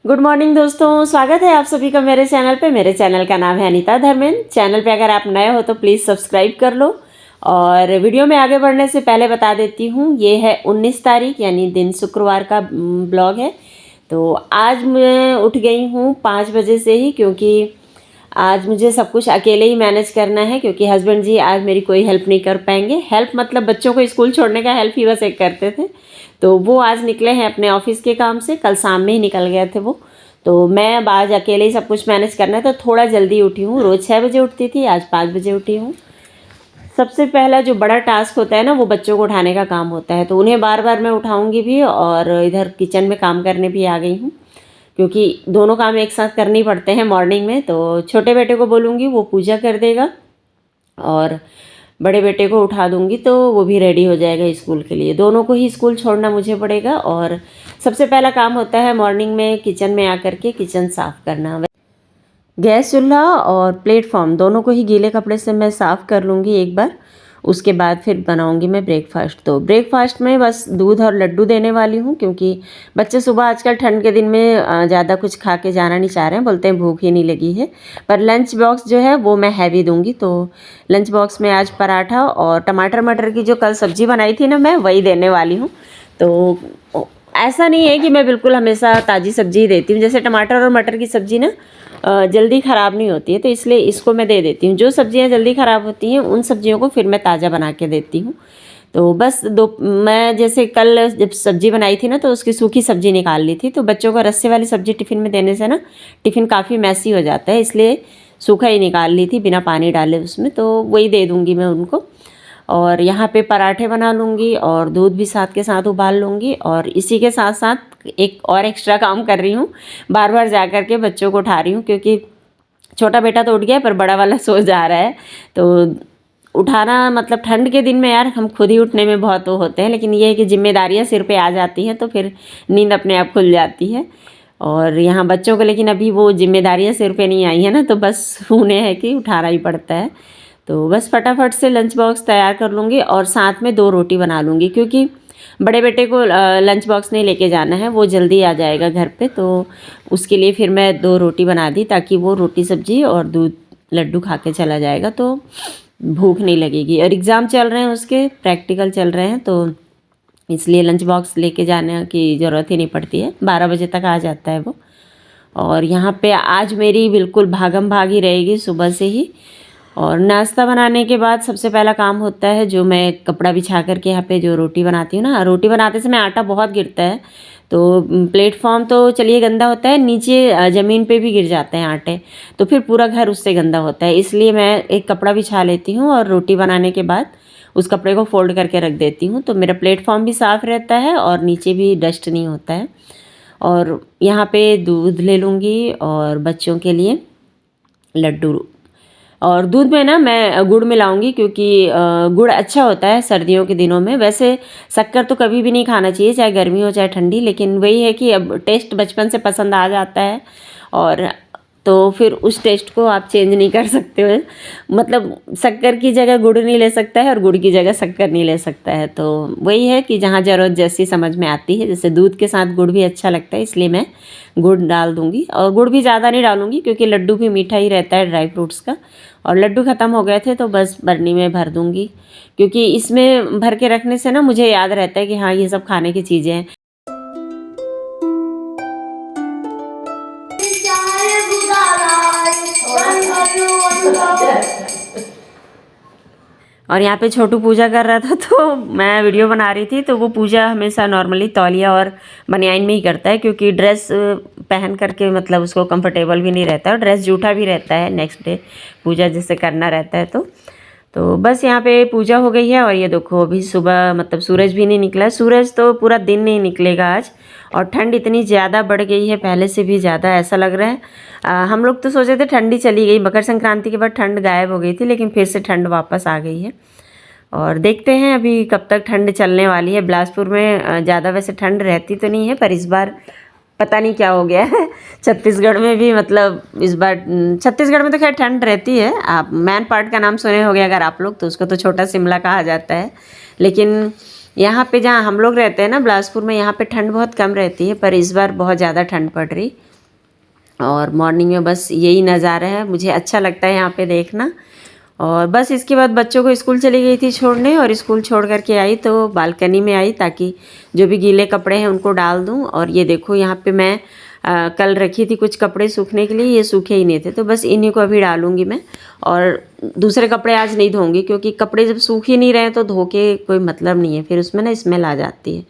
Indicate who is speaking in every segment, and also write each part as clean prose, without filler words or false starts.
Speaker 1: Good morning दोस्तों, स्वागत है आप सभी का मेरे चैनल पे। मेरे चैनल का नाम है अनीता धर्मेंद्र। चैनल पे अगर आप नए हो तो प्लीज़ सब्सक्राइब कर लो। और वीडियो में आगे बढ़ने से पहले बता देती हूँ, ये है 19 तारीख यानी दिन शुक्रवार का ब्लॉग है। तो आज मैं उठ गई हूँ 5 बजे से ही, क्योंकि आज मुझे सब कुछ अकेले ही मैनेज करना है, क्योंकि हस्बैंड जी आज मेरी कोई हेल्प नहीं कर पाएंगे। हेल्प मतलब बच्चों को स्कूल छोड़ने का हेल्प ही बस एक करते थे। तो वो आज निकले हैं अपने ऑफिस के काम से, कल शाम में ही निकल गए थे वो। तो मैं अब आज अकेले ही सब कुछ मैनेज करना है, तो थोड़ा जल्दी उठी हूँ। रोज़ 6 बजे उठती थी, आज 5 बजे उठी हूँ। सबसे पहला जो बड़ा टास्क होता है ना, वो बच्चों को उठाने का काम होता है। तो उन्हें बार बार मैं उठाऊँगी भी, और इधर किचन में काम करने भी आ गई हूँ, क्योंकि दोनों काम एक साथ करने ही पड़ते हैं मॉर्निंग में। तो छोटे बेटे को बोलूँगी, वो पूजा कर देगा, और बड़े बेटे को उठा दूँगी तो वो भी रेडी हो जाएगा स्कूल के लिए। दोनों को ही स्कूल छोड़ना मुझे पड़ेगा। और सबसे पहला काम होता है मॉर्निंग में किचन में आकर के किचन साफ़ करना। गैस चूल्हा और प्लेटफॉर्म दोनों को ही गीले कपड़े से मैं साफ़ कर लूँगी एक बार। उसके बाद फिर बनाऊँगी मैं ब्रेकफास्ट। तो ब्रेकफास्ट में बस दूध और लड्डू देने वाली हूँ, क्योंकि बच्चे सुबह आजकल ठंड के दिन में ज़्यादा कुछ खा के जाना नहीं चाह रहे हैं, बोलते हैं भूख ही नहीं लगी है। पर लंच बॉक्स जो है वो मैं हैवी दूँगी। तो लंच बॉक्स में आज पराठा और टमाटर मटर की जो कल सब्ज़ी बनाई थी ना, मैं वही देने वाली हूँ। तो ऐसा नहीं है कि मैं बिल्कुल हमेशा ताज़ी सब्ज़ी ही देती हूँ। जैसे टमाटर और मटर की सब्ज़ी ना जल्दी ख़राब नहीं होती है, तो इसलिए इसको मैं दे देती हूँ। जो सब्ज़ियाँ जल्दी ख़राब होती हैं उन सब्ज़ियों को फिर मैं ताज़ा बना के देती हूँ। तो बस मैं जैसे कल जब सब्ज़ी बनाई थी ना, तो उसकी सूखी सब्ज़ी निकाल ली थी। तो बच्चों को रस्से वाली सब्ज़ी टिफ़िन में देने से ना टिफ़िन काफ़ी मैसी हो जाता है, इसलिए सूखा ही निकाल ली थी बिना पानी डाले उसमें। तो वही दे दूँगी मैं उनको। और यहाँ पे पराठे बना लूँगी और दूध भी साथ के साथ उबाल लूँगी। और इसी के साथ साथ एक और एक्स्ट्रा काम कर रही हूँ, बार बार जा कर के बच्चों को उठा रही हूँ, क्योंकि छोटा बेटा तो उठ गया पर बड़ा वाला सो जा रहा है। तो उठाना मतलब ठंड के दिन में यार हम खुद ही उठने में बहुत वो होते हैं, लेकिन ये है कि जिम्मेदारियाँ सिर पे आ जाती हैं तो फिर नींद अपने आप खुल जाती है। और यहाँ बच्चों को लेकिन अभी वो जिम्मेदारियाँ सिर पे नहीं आई हैं ना, तो बस उन्हें है कि उठाना ही पड़ता है। तो बस फटाफट से लंच बॉक्स तैयार कर लूँगी और साथ में 2 रोटी बना लूँगी, क्योंकि बड़े बेटे को लंच बॉक्स नहीं लेके जाना है, वो जल्दी आ जाएगा घर पे। तो उसके लिए फिर मैं 2 रोटी बना दी, ताकि वो रोटी सब्जी और दूध लड्डू खा के चला जाएगा, तो भूख नहीं लगेगी। और एग्ज़ाम चल रहे हैं, उसके प्रैक्टिकल चल रहे हैं, तो इसलिए लंच बॉक्स लेके जाने की ज़रूरत ही नहीं पड़ती है। 12 बजे तक आ जाता है वो। और यहाँ पे आज मेरी बिल्कुल भागम भाग ही रहेगी सुबह से ही। और नाश्ता बनाने के बाद सबसे पहला काम होता है, जो मैं कपड़ा बिछा करके यहाँ पे जो रोटी बनाती हूँ ना, रोटी बनाते समय आटा बहुत गिरता है। तो प्लेटफॉर्म तो चलिए गंदा होता है, नीचे ज़मीन पे भी गिर जाते हैं आटे, तो फिर पूरा घर उससे गंदा होता है। इसलिए मैं एक कपड़ा बिछा लेती हूँ और रोटी बनाने के बाद उस कपड़े को फोल्ड करके रख देती हूँ, तो मेरा प्लेटफॉर्म भी साफ़ रहता है और नीचे भी डस्ट नहीं होता है। और यहाँ पे दूध ले लूँगी और बच्चों के लिए लड्डू। और दूध में ना मैं गुड़ मिलाऊंगी, क्योंकि गुड़ अच्छा होता है सर्दियों के दिनों में। वैसे शक्कर तो कभी भी नहीं खाना चाहिए, चाहे गर्मी हो चाहे ठंडी, लेकिन वही है कि अब टेस्ट बचपन से पसंद आ जाता है, और तो फिर उस टेस्ट को आप चेंज नहीं कर सकते हो। मतलब शक्कर की जगह गुड़ नहीं ले सकता है और गुड़ की जगह शक्कर नहीं ले सकता है। तो वही है कि जहाँ ज़रूरत जैसी समझ में आती है। जैसे दूध के साथ गुड़ भी अच्छा लगता है, इसलिए मैं गुड़ डाल दूँगी। और गुड़ भी ज़्यादा नहीं डालूँगी, क्योंकि लड्डू भी मीठा ही रहता है ड्राई फ्रूट्स का। और लड्डू ख़त्म हो गए थे तो बस बर्नी में भर दूँगी, क्योंकि इसमें भर के रखने से ना मुझे याद रहता है कि हाँ ये सब खाने की चीज़ें हैं। और यहाँ पे छोटू पूजा कर रहा था, तो मैं वीडियो बना रही थी। तो वो पूजा हमेशा नॉर्मली तौलिया और बनियाइन में ही करता है, क्योंकि ड्रेस पहन करके मतलब उसको कंफर्टेबल भी नहीं रहता, और ड्रेस जूठा भी रहता है नेक्स्ट डे पूजा जैसे करना रहता है। तो बस यहाँ पे पूजा हो गई है। और ये देखो अभी सुबह मतलब सूरज भी नहीं निकला। सूरज तो पूरा दिन नहीं निकलेगा आज। और ठंड इतनी ज़्यादा बढ़ गई है, पहले से भी ज़्यादा ऐसा लग रहा है। हम लोग तो सोचे थे ठंडी चली गई, मकर संक्रांति के बाद ठंड गायब हो गई थी, लेकिन फिर से ठंड वापस आ गई है। और देखते हैं अभी कब तक ठंड चलने वाली है। बिलासपुर में ज़्यादा वैसे ठंड रहती तो नहीं है, पर इस बार पता नहीं क्या हो गया है। छत्तीसगढ़ में भी मतलब इस बार, छत्तीसगढ़ में तो खैर ठंड रहती है। आप मैन पार्ट का नाम सुने होंगे अगर आप लोग, तो उसको तो छोटा शिमला कहा जाता है। लेकिन यहाँ पे जहाँ हम लोग रहते हैं ना बिलासपुर में, यहाँ पे ठंड बहुत कम रहती है, पर इस बार बहुत ज़्यादा ठंड पड़ रही। और मॉर्निंग में बस यही नज़ारा है, मुझे अच्छा लगता है यहाँ पे देखना। और बस इसके बाद बच्चों को स्कूल चली गई थी छोड़ने, और स्कूल छोड़ करके आई तो बालकनी में आई ताकि जो भी गीले कपड़े हैं उनको डाल दूं। और ये देखो यहाँ पे मैं कल रखी थी कुछ कपड़े सूखने के लिए, ये सूखे ही नहीं थे, तो बस इन्हीं को अभी डालूंगी मैं। और दूसरे कपड़े आज नहीं धोऊंगी, क्योंकि कपड़े जब सूख ही नहीं रहे तो धो के कोई मतलब नहीं है, फिर उसमें ना स्मेल आ जाती है।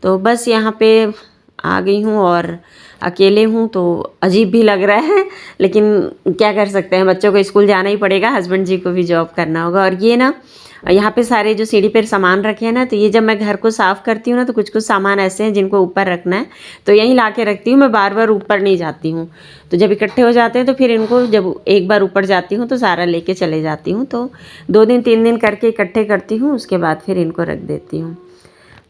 Speaker 1: तो बस यहाँ पे आ गई हूँ और अकेले हूँ तो अजीब भी लग रहा है, लेकिन क्या कर सकते हैं, बच्चों को स्कूल जाना ही पड़ेगा, हस्बैंड जी को भी जॉब करना होगा। और ये ना यहाँ पे सारे जो सीढ़ी पर सामान रखे हैं ना, तो ये जब मैं घर को साफ़ करती हूँ ना, तो कुछ कुछ सामान ऐसे हैं जिनको ऊपर रखना है, तो यहीं ला के रखती हूँ, मैं बार बार ऊपर नहीं जाती हूँ। तो जब इकट्ठे हो जाते हैं तो फिर इनको जब एक बार ऊपर जाती हूँ तो सारा लेके चले जाती हूँ। तो 2 दिन 3 दिन करके इकट्ठे करती हूँ, उसके बाद फिर इनको रख देती हूँ।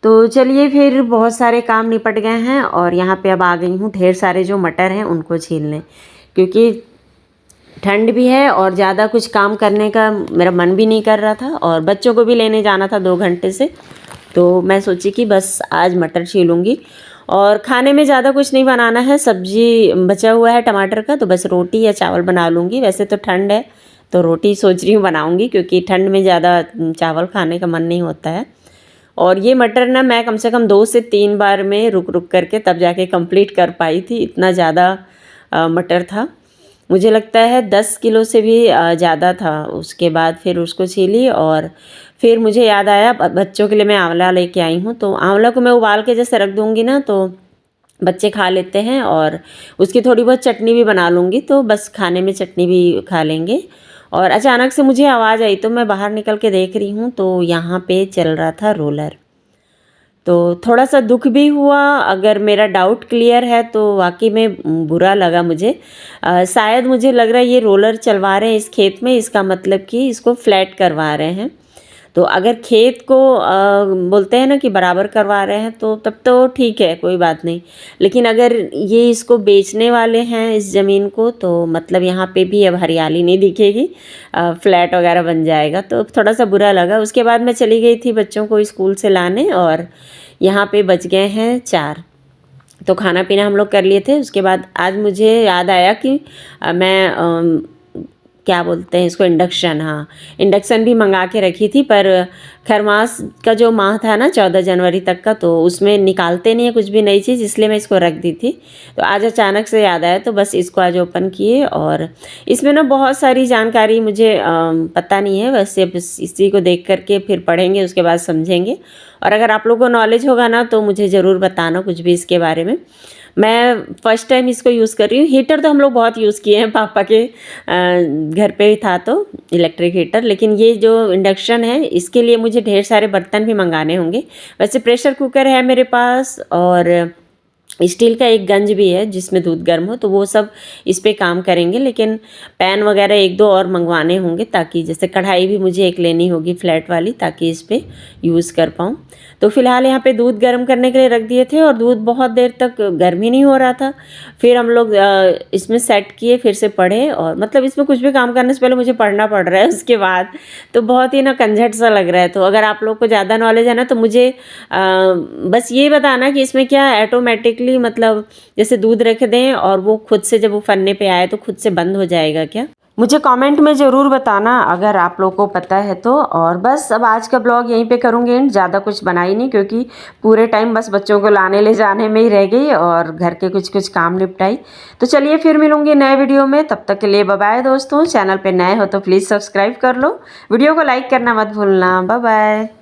Speaker 1: तो चलिए फिर बहुत सारे काम निपट गए हैं, और यहाँ पे अब आ गई हूँ ढेर सारे जो मटर हैं उनको छीलने, क्योंकि ठंड भी है और ज़्यादा कुछ काम करने का मेरा मन भी नहीं कर रहा था, और बच्चों को भी लेने जाना था 2 घंटे से। तो मैं सोची कि बस आज मटर छीलूँगी, और खाने में ज़्यादा कुछ नहीं बनाना है, सब्जी बचा हुआ है टमाटर का, तो बस रोटी या चावल बना लूँगी। वैसे तो ठंड है तो रोटी सोच रही हूँ बनाऊँगी, क्योंकि ठंड में ज़्यादा चावल खाने का मन नहीं होता है। और ये मटर ना मैं कम से कम 2 से 3 बार में रुक रुक करके तब जाके कंप्लीट कर पाई थी, इतना ज़्यादा मटर था। मुझे लगता है 10 किलो से भी ज़्यादा था। उसके बाद फिर उसको छीली, और फिर मुझे याद आया बच्चों के लिए मैं आंवला लेके आई हूँ, तो आंवला को मैं उबाल के जैसे रख दूँगी ना तो बच्चे खा लेते हैं, और उसकी थोड़ी बहुत चटनी भी बना लूँगी, तो बस खाने में चटनी भी खा लेंगे। और अचानक से मुझे आवाज़ आई तो मैं बाहर निकल के देख रही हूँ, तो यहाँ पे चल रहा था रोलर। तो थोड़ा सा दुख भी हुआ, अगर मेरा डाउट क्लियर है तो वाकई में बुरा लगा मुझे। शायद मुझे लग रहा है ये रोलर चलवा रहे हैं इस खेत में, इसका मतलब कि इसको फ्लैट करवा रहे हैं। तो अगर खेत को बोलते हैं ना कि बराबर करवा रहे हैं तो तब तो ठीक है, कोई बात नहीं। लेकिन अगर ये इसको बेचने वाले हैं इस ज़मीन को, तो मतलब यहाँ पे भी अब हरियाली नहीं दिखेगी, फ्लैट वगैरह बन जाएगा, तो थोड़ा सा बुरा लगा। उसके बाद मैं चली गई थी बच्चों को स्कूल से लाने, और यहाँ पे बज गए हैं 4। तो खाना पीना हम लोग कर लिए थे। उसके बाद आज मुझे याद आया कि मैं क्या बोलते हैं इसको, इंडक्शन, हाँ इंडक्शन भी मंगा के रखी थी, पर खरमास का जो माह था ना 14 जनवरी तक का, तो उसमें निकालते नहीं है कुछ भी नई चीज़, इसलिए मैं इसको रख दी थी। तो आज अचानक से याद आया तो बस इसको आज ओपन किए, और इसमें ना बहुत सारी जानकारी मुझे पता नहीं है, वैसे बस इसी को देख करके फिर पढ़ेंगे, उसके बाद समझेंगे। और अगर आप लोगों को नॉलेज होगा ना तो मुझे ज़रूर बताना कुछ भी इसके बारे में। मैं फ़र्स्ट टाइम इसको यूज़ कर रही हूँ। हीटर तो हम लोग बहुत यूज़ किए हैं, पापा के घर पे ही था तो इलेक्ट्रिक हीटर, लेकिन ये जो इंडक्शन है इसके लिए मुझे ढेर सारे बर्तन भी मंगाने होंगे। वैसे प्रेशर कुकर है मेरे पास, और स्टील का एक गंज भी है जिसमें दूध गर्म हो, तो वो सब इस पे काम करेंगे। लेकिन पैन वगैरह 1-2 और मंगवाने होंगे, ताकि जैसे कढ़ाई भी मुझे एक लेनी होगी फ्लैट वाली, ताकि इस पे यूज़ कर पाऊँ। तो फ़िलहाल यहाँ पे दूध गर्म करने के लिए रख दिए थे, और दूध बहुत देर तक गर्म ही नहीं हो रहा था। फिर हम लोग इसमें सेट किए, फिर से पढ़े, और मतलब इसमें कुछ भी काम करने से पहले मुझे पढ़ना पड़ रहा है उसके बाद, तो बहुत ही ना कंझट सा लग रहा है। तो अगर आप लोग को ज़्यादा नॉलेज है ना तो मुझे बस ये बताना कि इसमें क्या ऑटोमेटिकली, मतलब जैसे दूध रख दें और वो खुद से जब वो फन्ने पे आए तो खुद से बंद हो जाएगा क्या? मुझे कमेंट में ज़रूर बताना अगर आप लोग को पता है तो। और बस अब आज का ब्लॉग यहीं पे करूँगी एंड, ज़्यादा कुछ बनाई नहीं, क्योंकि पूरे टाइम बस बच्चों को लाने ले जाने में ही रह गई और घर के कुछ कुछ काम निपटाई। तो चलिए फिर मिलूँगी नए वीडियो में, तब तक के लिए बाय बाय दोस्तों। चैनल पर नए हो तो प्लीज़ सब्सक्राइब कर लो, वीडियो को लाइक करना मत भूलना। Bye bye.